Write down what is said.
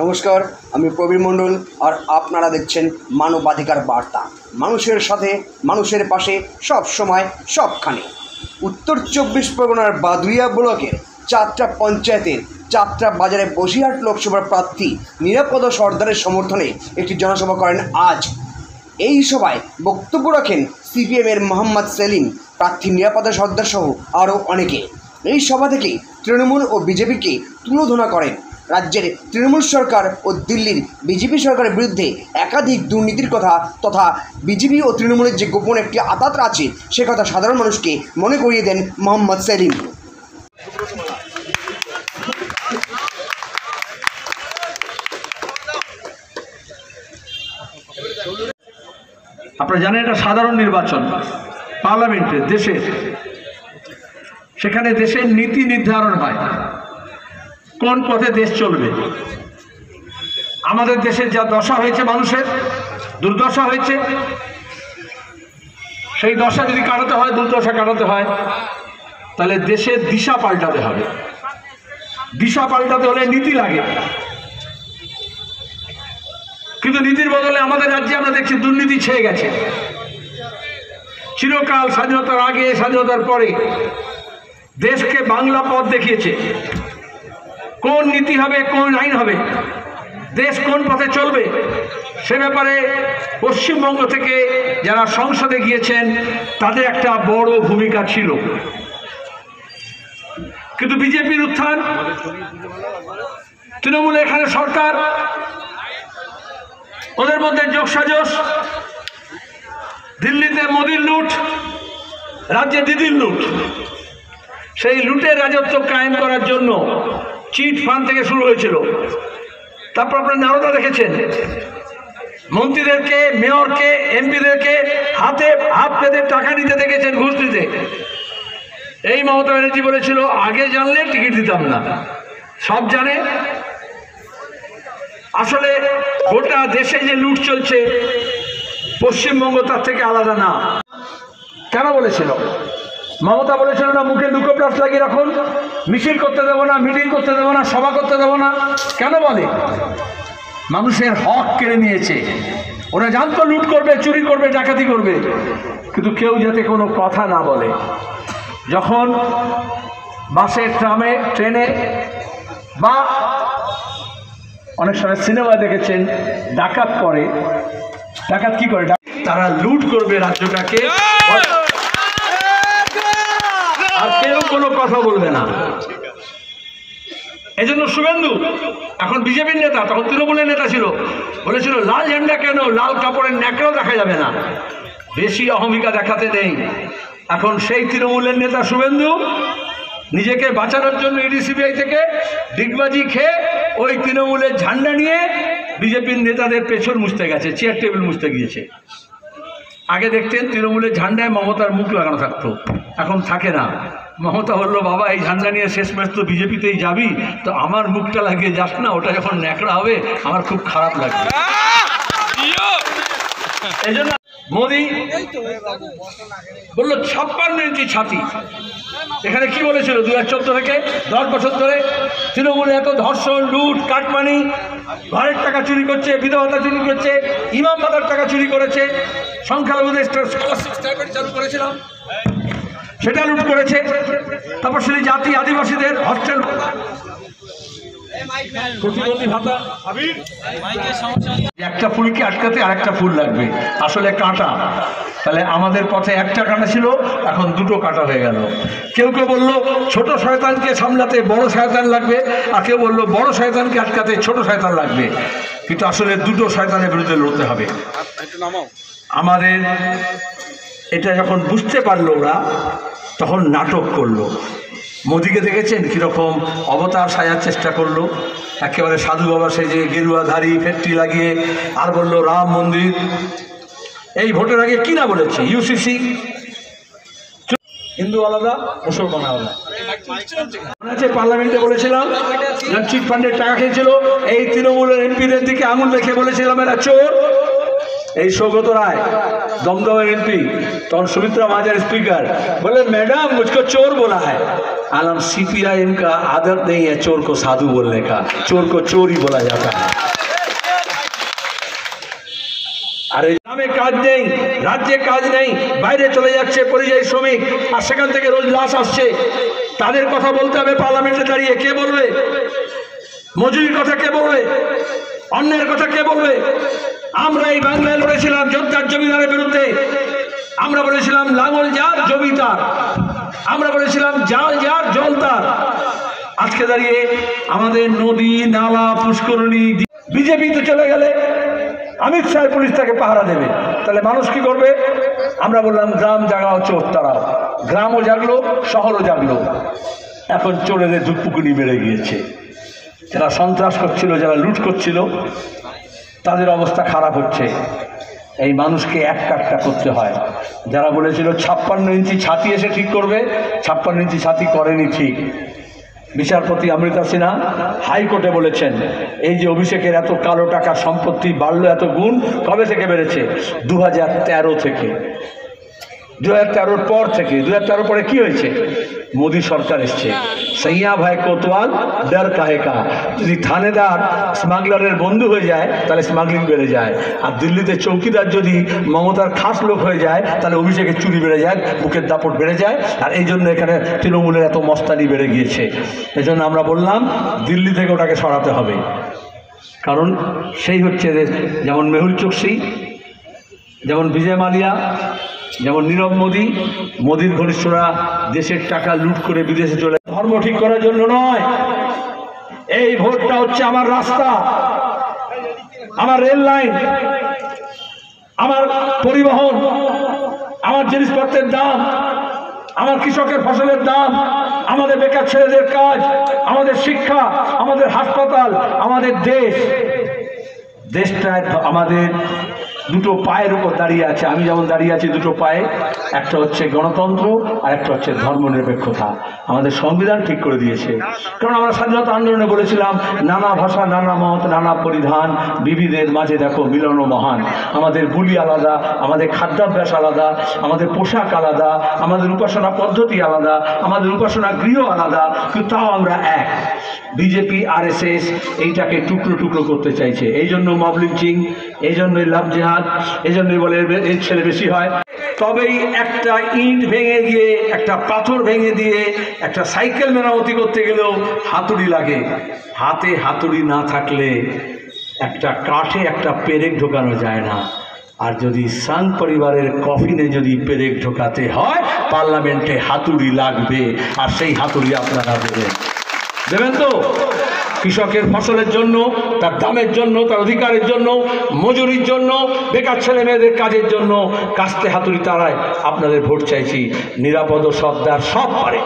নমস্কার, আমি প্রবীর মণ্ডল আর আপনারা দেখছেন মানবাধিকার বার্তা। মানুষের সাথে, মানুষের পাশে, সব সময়, সবখানে। উত্তর 24 পরগনার বাদুরিয়া ব্লকের চাত্রা পঞ্চায়েতের চাত্রা বাজারে বসিরহাট লোকসভার প্রার্থী নিরাপদ সর্দারের সমর্থনে একটি জনসভা করেন আজ। এই সভায় বক্তব্য রাখেন সিপিএমের মোহাম্মদ সেলিম, প্রার্থী নিরাপদ সর্দার সহ আরও অনেকে। এই সভা থেকে তৃণমূল ও বিজেপিকে তুলোধনা করেন। রাজ্যের তৃণমূল সরকার ও দিল্লির বিজেপি সরকারের বিরুদ্ধে একাধিক দুর্নীতির কথা তথা বিজেপি ও তৃণমূলের যে গোপন একটি আঁতাত আছে সে কথা সাধারণ মানুষকে মনে করিয়ে দেন মোহাম্মদ সেলিম। আপনারা জানেন এটা সাধারণ নির্বাচন, পার্লামেন্টের, দেশের, সেখানে দেশের নীতি নির্ধারণ হয় কোন পথে দেশ চলবে। আমাদের দেশের যা দশা হয়েছে, মানুষের দুর্দশা হয়েছে, সেই দশা যদি কাটাতে হয়, দুর্দশা কাটাতে হয়, তাহলে দেশের দিশা পাল্টাতে হবে। দিশা পাল্টাতে হলে নীতি লাগে, কিন্তু নীতির বদলে আমাদের রাজ্যে আমরা দেখছি দুর্নীতি ছেয়ে গেছে। চিরকাল স্বাধীনতার আগে, স্বাধীনতার পরে দেশকে বাংলা পথ দেখিয়েছে। কোন নীতি হবে, কোন আইন হবে, দেশ কোন পথে চলবে, সে ব্যাপারে পশ্চিমবঙ্গ থেকে যারা সংসদে গিয়েছেন তাদের একটা বড় ভূমিকা ছিল। কিন্তু বিজেপির উত্থান, তৃণমূল এখানে সরকার, ওদের মধ্যে যোগসাজশ, দিল্লিতে মোদির লুট, রাজ্যে দিদির লুট, সেই লুটের রাজত্ব কায়েম করার জন্য চিট ফান্ড থেকে শুরু হয়েছিল। তারপর আপনারা নারদা দেখেছেন, মন্ত্রীদেরকে, মেয়রকে, এমপিদেরকে হাতে হাত পেতে টাকা নিতে দেখেছেন, ঘুষ দিতে। এই মমতা ব্যানার্জি বলেছিল আগে জানলে টিকিট দিতাম না, সব জানে। আসলে গোটা দেশে যে লুট চলছে, পশ্চিমবঙ্গ তার থেকে আলাদা না। কেন বলেছিল? মমতা বলেছিল না মুখে লুকোপ্লাস লাগিয়ে রাখুন, মিছিল করতে দেবো না, মিটিং করতে দেবো না, সভা করতে দেবো না। কেন বলে? মানুষের হক কেড়ে নিয়েছে। ওরা জানতো লুট করবে, চুরি করবে, ডাকাতি করবে, কিন্তু কেউ যাতে কোনো কথা না বলে। যখন বাসে, ট্রামে, ট্রেনে বা অনেক সময় সিনেমা দেখেছেন ডাকাত করে, ডাকাত কি করে? তারা লুট করবে রাজ্যটাকে, আর কেউ কোনো কথা বলবে না। এই জন্য শুভেন্দু এখন বিজেপির নেতা, তখন তৃণমূলের নেতা ছিল, বলেছিল লাল ঝান্ডা কেন, লাল কাপড়ের ন্যাকড়াও দেখা যাবে না। বেশি অহমিকা দেখাতে নেই। এখন সেই তৃণমূলের নেতা শুভেন্দু নিজেকে বাঁচানোর জন্য ইডি সিবিআই থেকে ডিগবাজি খেয়ে ওই তৃণমূলের ঝান্ডা নিয়ে বিজেপির নেতাদের পেছন মুছতে গেছে, চেয়ার টেবিল মুছতে গিয়েছে। আগে দেখতেন তৃণমূলের ঝান্ডায় মমতার মুখ লাগানো থাকতো, এখন থাকে না। মমতা বললো বাবা এই ঝান্ডা নিয়ে শেষ ম্যাচ তো বিজেপিতেই যাবি, তো আমার মুখটা লাগিয়ে যাস না, ওটা যখন ন্যাকড়া হবে আমার খুব খারাপ লাগবে। এই জন্য মোদি বললো 56 ইঞ্চি ছাতি। এখানে কি বলেছিল 2014 থেকে 10 বছর ধরে তৃণমূল এত ধর্ষণ, লুট, কাটমানি, ঘরের টাকা চুরি করছে, বিধবা চুরি করছে, ইমাম বাবার টাকা চুরি করেছে, সংখ্যালঘুদের চালু করেছিলাম সেটা লুট করেছে। তারপর সেই জাতি আদিবাসীদের হস্টেল, প্রতিবন্ধী ভাতা, একটা ফুলকে আটকাতে আর একটা ফুল লাগবে, আসলে কাঁটা। তাহলে আমাদের পথে একটা কাঁটা ছিল, এখন দুটো কাঁটা হয়ে গেল। কেউ কেউ বললো ছোট শয়তানকে সামলাতে বড় শয়তান লাগবে, আর কেউ বললো বড় শয়তানকে আটকাতে ছোট শয়তান লাগবে। কিন্তু আসলে দুটো শয়তানের বিরুদ্ধে লড়তে হবে আমাদের। এটা যখন বুঝতে পারলো ওরা, তখন নাটক করলো। মোদিকে দেখেছেন কীরকম অবতার সাজার চেষ্টা করলো, একেবারে সাধু বাবা সেজে, গেরুয়াধারী, ফেট্টি লাগিয়ে, আর বললো রাম মন্দির। এই ভোটের আগে কি না বলেছে, ইউসিসি, হিন্দু আলাদা, মুসলমান আলাদা। পার্লামেন্টে বলেছিলাম চিট ফান্ডের টাকা খেয়েছিল, এই তৃণমূলের এমপিদের দিকে আঙুল রেখে বলেছিলাম এরা চোর। এই সৌগত রায়, দমদমের এমপি, তখন সুমিত্রা महाजन स्पीकर, बोले मैडम मुझको चोर बोला है। आलम सीपीआईएम का आदत नहीं है चोर को साधु बोलने का, चोर को चोर ही बोला जाता है। আরে গ্রামে কাজ নেই, রাজ্যে কাজ নেই, বাইরে চলে যাচ্ছে পরিযায়ী শ্রমিক, আর সেখান থেকে রোজ লাশ আসছে। তাদের কথা বলতে হবে পার্লামেন্টে দাঁড়িয়ে। কে বলবে? মজুরির কথা কে বলবে? অন্যের কথা কে বলবে? আমরা এই বাংলায় লড়েছিলাম জোরদার জমিদারের বিরুদ্ধে। আমরা বলেছিলাম লাঙল যার জমি তার, আমরা বলেছিলাম জাল যার জল তার। আজকে দাঁড়িয়ে আমাদের নদী নালা পুষ্করণী বিজেপিতে চলে গেলে অমিত শাহ পুলিশ তাকে পাহারা দেবে, তাহলে মানুষ কি করবে? আমরা বললাম গ্রাম জাগাও চোর তারাও। গ্রামও জাগলো, শহরও জাগলো। এখন চোরেদের দুপুকুনি বেড়ে গিয়েছে। যারা সন্ত্রাস করছিল, যারা লুট করছিল, তাদের অবস্থা খারাপ হচ্ছে। এই মানুষকে এক কাটটা করতে হয়। যারা বলেছিল 56 ইঞ্চি ছাতি এসে ঠিক করবে, 56 ইঞ্চি ছাতি করেনি ঠিক। বিচারপতি অমৃতা সিনহা হাইকোর্টে বলেছেন এই যে অভিষেকের এত কালো টাকা সম্পত্তি বাড়লো, এত গুণ কবে থেকে বেড়েছে? 2013 থেকে। 2013 পর থেকে। 2013 পরে কি হয়েছে? মোদী সরকার এসছে। সৈয়া ভাই কোতওয়াল ডর কাহে কা। যদি থানেদার স্মাগলারের বন্ধু হয়ে যায় তাহলে স্মাগলিং বেড়ে যায়, আর দিল্লিতে চৌকিদার যদি মমতার খাস লোক হয়ে যায় তাহলে অভিষেকের চুরি বেড়ে যায়, বুকের দাপট বেড়ে যায়। আর এই জন্য এখানে তৃণমূলের এত মস্তানি বেড়ে গিয়েছে। এই জন্য আমরা বললাম দিল্লি থেকে ওটাকে সরাতে হবে। কারণ সেই হচ্ছে যেমন মেহুল চোকসি, যেমন বিজয় মালিয়া, যেমন নীরব মোদী, মোদীর ঘনিষ্ঠরা দেশের টাকা লুট করে বিদেশে চলে। ধর্ম ঠিক করার জন্য নয়, এই ভোটটা হচ্ছে আমার রাস্তা, আমার রেল লাইন, আমার পরিবহন, আমার জিনিসপত্রের দাম, আমার কৃষকের ফসলের দাম, আমাদের বেকার ছেলেদের কাজ, আমাদের শিক্ষা, আমাদের হাসপাতাল, আমাদের দেশটায় আমাদের দুটো পায়ের উপর দাঁড়িয়ে আছে। আমি যেমন দাঁড়িয়ে আছি দুটো পায়ে, একটা হচ্ছে গণতন্ত্র আর একটা হচ্ছে ধর্মনিরপেক্ষতা। আমাদের সংবিধান ঠিক করে দিয়েছে। কারণ আমরা স্বাধীনতা আন্দোলনে বলেছিলাম নানা ভাষা, নানা মত, নানা পরিধান, বিবিধের মাঝে দেখো মিলন মহান। আমাদের বুলি আলাদা, আমাদের খাদ্যাভ্যাস আলাদা, আমাদের পোশাক আলাদা, আমাদের উপাসনা পদ্ধতি আলাদা, আমাদের উপাসনা গৃহ আলাদা, কিন্তু তাও আমরা এক। বিজেপি RSS এইটাকে টুকরো টুকরো করতে চাইছে। এই জন্য মব লিঞ্চিং, এই জন্যই লাভ জেহাদ, এই জন্যই বলে এর ছেলে বেশি হয়। তবেই একটা ইট ভেঙে গিয়ে, একটা পাথর ভেঙে দিয়ে, একটা সাইকেল মেরামতি করতে গেলেও হাতুড়ি লাগে। হাতে হাতুড়ি না থাকলে একটা কাঠে একটা পেরেক ঢোকানো যায় না। আর যদি সাং পরিবারের কফিনে যদি পেরেক ঢোকাতে হয়, পার্লামেন্টে হাতুড়ি লাগবে। আর সেই হাতুড়ি আপনারা দেবেন তো? কৃষকের ফসলের জন্য, তার দামের জন্য, তার অধিকারের জন্য, মজুরির জন্য, বেকার ছেলে মেয়েদের কাজের জন্য কাস্তে হাতুড়ি তারায় আপনাদের ভোট চাইছি। নিরাপদ সর্দার সব পারে।